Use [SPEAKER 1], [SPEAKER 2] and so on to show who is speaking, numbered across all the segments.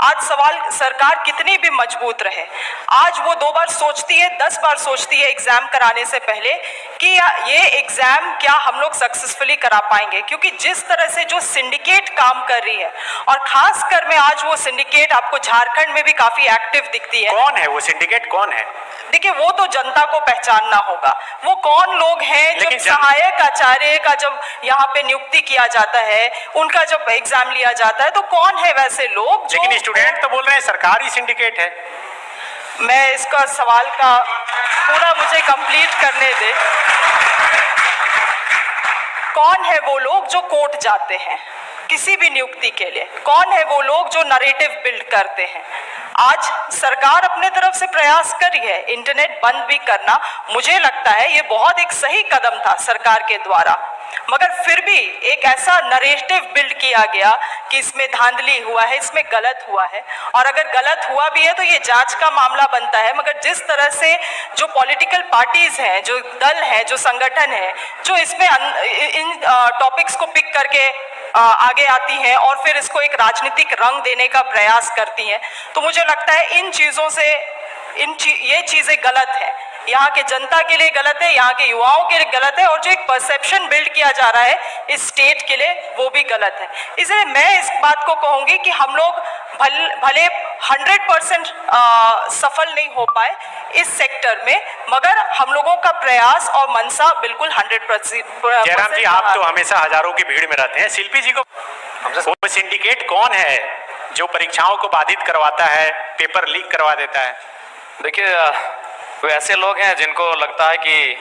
[SPEAKER 1] आज सवाल सरकार कितनी भी मजबूत रहे, आज वो 2 बार सोचती है, 10 बार सोचती है एग्जाम कराने से पहले कि ये एग्जाम क्या हम लोग सक्सेसफुली करा पाएंगे, क्योंकि जिस तरह से जो सिंडिकेट काम कर रही है, और खासकर में आज वो सिंडिकेट आपको झारखंड में भी काफी एक्टिव दिखती है।
[SPEAKER 2] कौन है वो सिंडिकेट, कौन है?
[SPEAKER 1] देखिए, वो तो जनता को पहचानना होगा, वो कौन लोग हैं। जब सहायक आचार्य का जब यहाँ पे नियुक्ति किया जाता है, उनका जब एग्जाम लिया जाता है, तो कौन है वैसे लोग?
[SPEAKER 2] लेकिन स्टूडेंट तो बोल रहे हैं सरकारी सिंडिकेट है।
[SPEAKER 1] मैं इसका सवाल का पूरा मुझे कंप्लीट करने दे। कौन है वो लोग जो कोर्ट जाते हैं किसी भी नियुक्ति के लिए? कौन है वो लोग जो नरेटिव बिल्ड करते हैं? आज सरकार अपने तरफ से प्रयास करी है इंटरनेट बंद भी करना, मुझे लगता है ये बहुत एक सही कदम था सरकार के द्वारा, मगर फिर भी एक ऐसा नरेटिव बिल्ड किया गया कि इसमें धांधली हुआ है, इसमें गलत हुआ है, और अगर गलत हुआ भी है तो ये जांच का मामला बनता है। मगर जिस तरह से जो पॉलिटिकल पार्टीज हैं, जो दल हैं, जो संगठन है, जो इसमें इन टॉपिक्स को पिक करके आगे आती हैं और फिर इसको एक राजनीतिक रंग देने का प्रयास करती हैं, तो मुझे लगता है इन चीज़ों से ये चीज़ें गलत है, यहाँ के जनता के लिए गलत है, यहाँ के युवाओं के लिए गलत है, और जो एक परसेप्शन बिल्ड किया जा रहा है इस स्टेट के लिए, वो भी गलत है। इसलिए मैं इस बात को कहूँगी कि हम लोग भले 100% सफल नहीं हो पाए इस सेक्टर में, मगर हम लोगों का प्रयास और मनसा बिल्कुल 100%।
[SPEAKER 2] जयराम जी, आप तो हमेशा हजारों की भीड़ में रहते हैं, शिल्पी जी को वो सिंडिकेट कौन है जो परीक्षाओं को बाधित करवाता है, पेपर लीक करवा देता है?
[SPEAKER 3] देखिए, वो ऐसे लोग हैं जिनको लगता है कि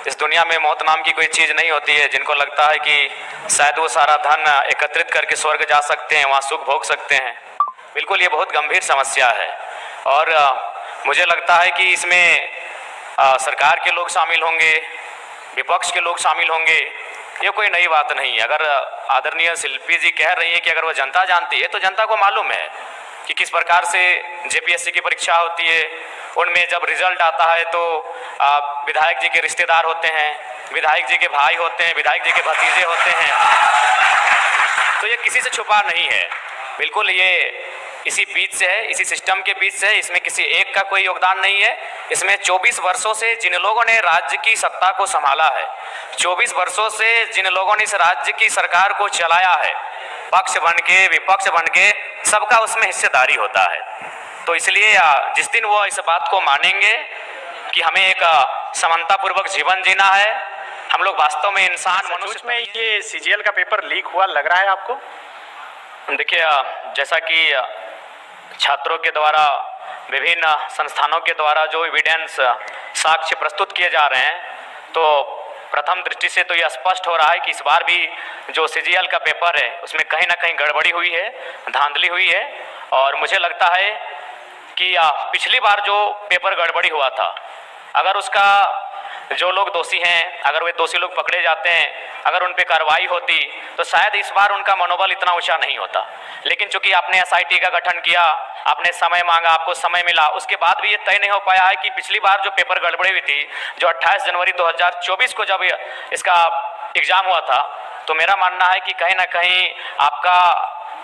[SPEAKER 3] इस दुनिया में मौत नाम की कोई चीज़ नहीं होती है, जिनको लगता है कि शायद वो सारा धन एकत्रित करके स्वर्ग जा सकते हैं, वहाँ सुख भोग सकते हैं। बिल्कुल ये बहुत गंभीर समस्या है, और मुझे लगता है कि इसमें सरकार के लोग शामिल होंगे, विपक्ष के लोग शामिल होंगे, ये कोई नई बात नहीं है। अगर आदरणीय शिल्पी जी कह रही है कि अगर वो जनता जानती है, तो जनता को मालूम है कि किस प्रकार से जेपीएससी की परीक्षा होती है। उनमें जब रिजल्ट आता है तो विधायक जी के रिश्तेदार होते हैं, विधायक जी के भाई होते हैं, विधायक जी के भतीजे होते हैं, तो ये किसी से छुपा नहीं है। बिल्कुल ये इसी बीच से है, इसी सिस्टम के बीच से है, इसमें किसी एक का कोई योगदान नहीं है। इसमें 24 वर्षों से जिन लोगों ने राज्य की सत्ता को संभाला है, 24 वर्षों से जिन लोगों ने इस राज्य की सरकार को चलाया है, पक्ष बन के विपक्ष बन के, सबका उसमें हिस्सेदारी होता है। तो इसलिए जिस दिन वो इस बात को मानेंगे कि हमें एक समानतापूर्वक जीवन जीना है, हम लोग वास्तव में इंसान मनुष्य
[SPEAKER 2] में, ये सीजीएल का पेपर लीक हुआ लग रहा है आपको?
[SPEAKER 3] देखिए, जैसा कि छात्रों के द्वारा, विभिन्न संस्थानों के द्वारा जो एविडेंस साक्ष्य प्रस्तुत किए जा रहे हैं, तो प्रथम दृष्टि से तो यह स्पष्ट हो रहा है कि इस बार भी जो सीजीएल का पेपर है उसमें कहीं ना कहीं गड़बड़ी हुई है, धांधली हुई है। और मुझे लगता है कि पिछली बार जो पेपर गड़बड़ी हुआ था, अगर उसका जो लोग दोषी हैं, अगर वे दोषी लोग पकड़े जाते हैं, अगर उन पे कार्रवाई होती, तो शायद इस बार उनका मनोबल इतना ऊंचा नहीं होता। लेकिन चूंकि आपने एसआईटी का गठन किया, आपने समय मांगा, आपको समय मिला, उसके बाद भी ये तय नहीं हो पाया है कि पिछली बार जो पेपर गड़बड़ी हुई थी, जो 28 जनवरी 2024 को जब इसका एग्जाम हुआ था, तो मेरा मानना है कि कहीं ना कहीं आपका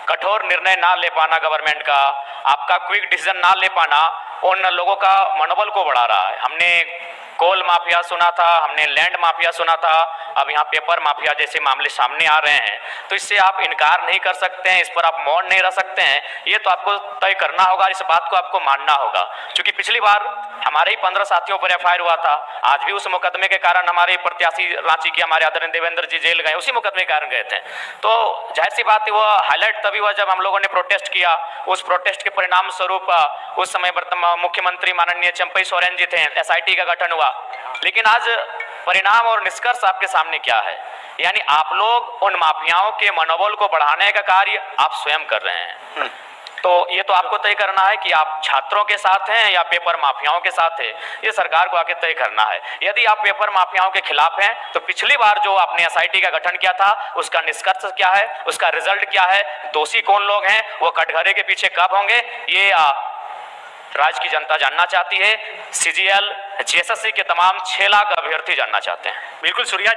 [SPEAKER 3] कठोर निर्णय ना ले पाना गवर्नमेंट का, आपका क्विक डिसीजन ना ले पाना, उन लोगों का मनोबल को बढ़ा रहा है। हमने कोल माफिया सुना था, हमने लैंड माफिया सुना था, अब यहाँ पेपर माफिया जैसे मामले सामने आ रहे हैं, तो इससे आप इनकार नहीं कर सकते हैं, इस पर आप मौन नहीं रह सकते हैं। ये तो आपको तय करना होगा, इस बात को आपको मानना होगा। क्योंकि पिछली बार हमारे ही 15 साथियों पर एफआईआर हुआ था, आज भी उस मुकदमे के कारण हमारे प्रत्याशी रांची के हमारे आदरणीय देवेंद्र जी जेल गए, उसी मुकदमे के कारण गए थे। तो जाहिर सी बात है, वो हाईलाइट तभी हुआ जब हम लोगों ने प्रोटेस्ट किया। उस प्रोटेस्ट के परिणाम स्वरूप उस समय वर्तमान मुख्यमंत्री माननीय चंपई सोरेन जी थे, एसआईटी का गठन हुआ। लेकिन आज परिणाम और निष्कर्ष आपके सामने क्या है? यानी आप लोग उन माफियाओं के मनोबल को बढ़ाने का कार्य आप स्वयं कर रहे हैं। तो ये तो आपको तय करना है कि आप छात्रों के साथ हैं या पेपर माफियाओं के साथ है, ये सरकार को आके तय करना है। यदि आप पेपर माफियाओं के खिलाफ हैं, तो पिछली बार जो आपने एसआईटी का गठन किया था, उसका निष्कर्ष क्या है, उसका रिजल्ट क्या है, दोषी कौन लोग हैं, वो कटघरे के पीछे कब होंगे, ये राज्य की जनता जानना चाहती है। सीजीएल जेएसएससी के तमाम 6 लाख अभ्यर्थी जानना चाहते हैं।
[SPEAKER 2] बिल्कुल सूर्या।